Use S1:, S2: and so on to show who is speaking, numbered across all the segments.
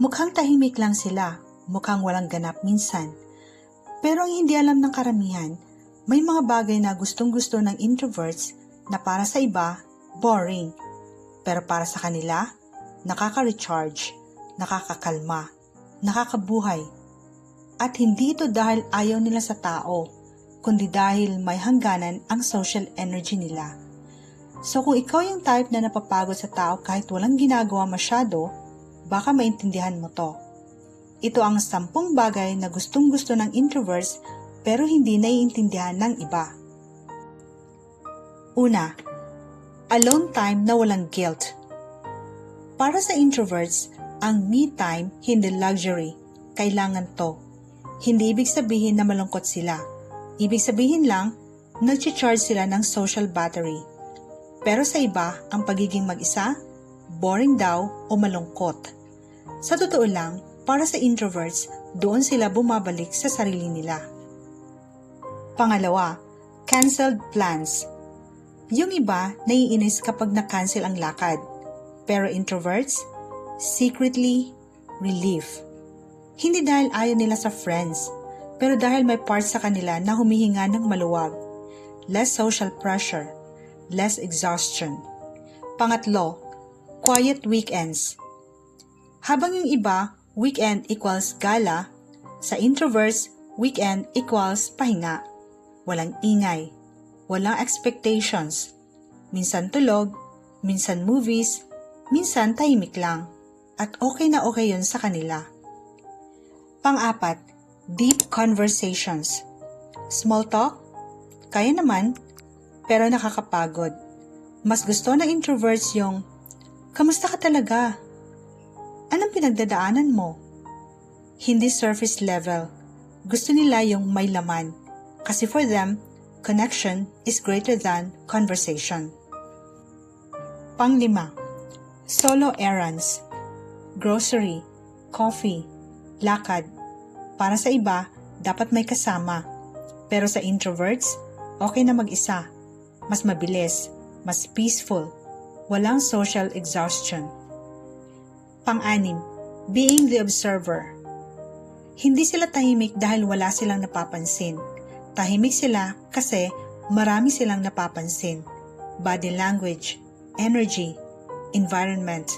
S1: Mukhang tahimik lang sila, mukhang walang ganap minsan. Pero ang hindi alam ng karamihan, may mga bagay na gustong-gusto ng introverts na para sa iba, boring. Pero para sa kanila, nakaka-recharge, nakakakalma, nakakabuhay. At hindi ito dahil ayaw nila sa tao, kundi dahil may hangganan ang social energy nila. So kung ikaw yung type na napapagod sa tao kahit walang ginagawa masyado, baka maintindihan mo to. Ito ang 10 bagay na gustong-gusto ng introverts pero hindi naiintindihan ng iba. Una, alone time na walang guilt. Para sa introverts, ang me time hindi luxury, kailangan to. Hindi ibig sabihin na malungkot sila. Ibig sabihin lang, nag-charge sila ng social battery. Pero sa iba, ang pagiging mag-isa, boring daw o malungkot. Sa totoo lang, para sa introverts, doon sila bumabalik sa sarili nila. Pangalawa, canceled plans. Yung iba, naiinis kapag na-cancel ang lakad. Pero introverts, secretly, relief. Hindi dahil ayaw nila sa friends, pero dahil may part sa kanila na humihinga ng maluwag. Less social pressure, less exhaustion. Pangatlo, quiet weekends. Habang yung iba, weekend equals gala, sa introverts, weekend equals pahinga. Walang ingay, walang expectations. Minsan tulog, minsan movies, minsan tahimik lang. At okay na okay yun sa kanila. Pang-apat, deep conversations. Small talk? Kaya naman, pero nakakapagod. Mas gusto ng introverts yung, kamusta ka talaga? Anong pinagdadaanan mo? Hindi surface level. Gusto nila yung may laman. Kasi for them, connection is greater than conversation. Pang-5, solo errands. Grocery, coffee, lakad. Para sa iba, dapat may kasama. Pero sa introverts, okay na mag-isa. Mas mabilis, mas peaceful. Walang social exhaustion. Pang-6, being the observer. Hindi sila tahimik dahil wala silang napapansin. Tahimik sila kasi marami silang napapansin. Body language, energy, environment.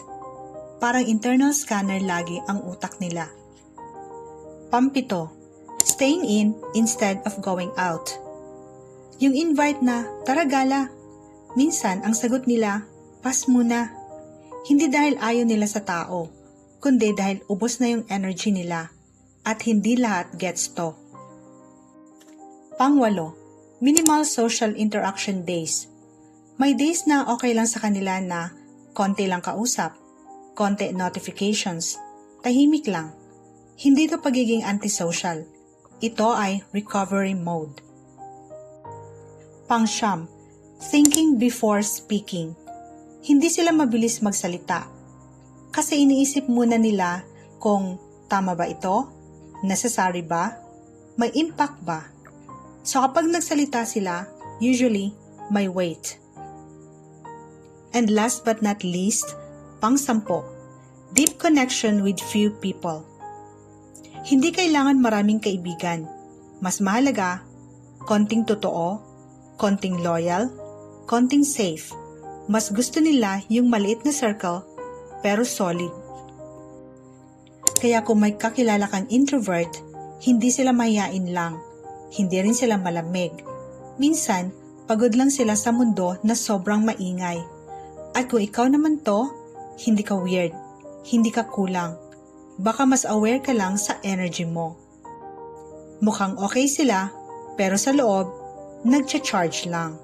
S1: Parang internal scanner lagi ang utak nila. Pang-7, staying in instead of going out. Yung invite na, tara gala. Minsan ang sagot nila, pass muna. Hindi dahil ayaw nila sa tao, kundi dahil ubos na yung energy nila at hindi lahat gets to. Pang-8, minimal social interaction days. May days na okay lang sa kanila na konti lang kausap, konti notifications, tahimik lang. Hindi ito pagiging antisocial. Ito ay recovery mode. Pang-9, thinking before speaking. Hindi sila mabilis magsalita. Kasi iniisip muna nila kung tama ba ito, necessary ba, may impact ba. So kapag nagsalita sila, usually may weight. And last but not least, pang-10, deep connection with few people. Hindi kailangan maraming kaibigan. Mas mahalaga, konting totoo, konting loyal, konting safe. Mas gusto nila yung maliit na circle pero solid. Kaya kung may kakilala kang introvert, hindi sila mahiyain lang. Hindi rin sila malamig. Minsan, pagod lang sila sa mundo na sobrang maingay. At kung ikaw naman to, hindi ka weird, hindi ka kulang. Baka mas aware ka lang sa energy mo. Mukhang okay sila, pero sa loob, nagcha-charge lang.